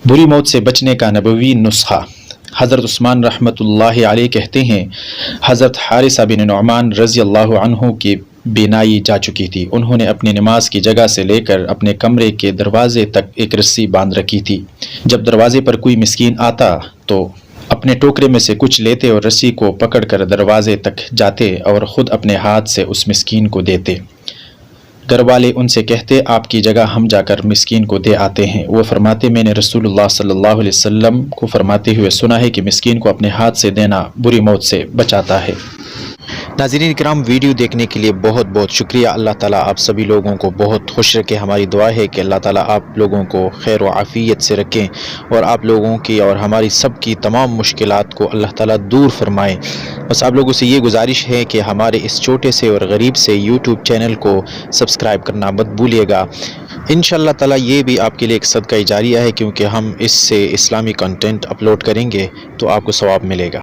बुरी मौत से बचने का नबवी नुस्खा। हज़रत उस्मान रहमतुल्लाहि अलैह कहते हैं, हज़रत हारिसा बिन नुअमान रज़ी अल्लाहु अन्हु की बीनाई जा चुकी थी। उन्होंने अपनी नमाज की जगह से लेकर अपने कमरे के दरवाजे तक एक रस्सी बांध रखी थी। जब दरवाजे पर कोई मिस्कीन आता तो अपने टोकरे में से कुछ लेते और रस्सी को पकड़कर दरवाजे तक जाते और ख़ुद अपने हाथ से उस मिस्कीन को देते। घर वाले उनसे कहते, आपकी जगह हम जाकर मिस्कीन को दे आते हैं। वो फरमाते, मैंने रसूलुल्लाह सल्लल्लाहु अलैहि वसल्लम को फरमाते हुए सुना है कि मिस्कीन को अपने हाथ से देना बुरी मौत से बचाता है। नाज़रीन इकराम, वीडियो देखने के लिए बहुत बहुत शुक्रिया। अल्लाह ताला आप सभी लोगों को बहुत खुश रखे। हमारी दुआ है कि अल्लाह ताला आप लोगों को खैर व आफ़ियत से रखें और आप लोगों की और हमारी सब की तमाम मुश्किलात को अल्लाह ताला दूर फरमाएँ। बस आप लोगों से ये गुजारिश है कि हमारे इस छोटे से और गरीब से यूट्यूब चैनल को सब्सक्राइब करना मत भूलिएगा। इंशाअल्लाह ताला ये भी आपके लिए एक सदका जारिया है, क्योंकि हम इससे इस्लामी कंटेंट अपलोड करेंगे तो आपको सवाब मिलेगा।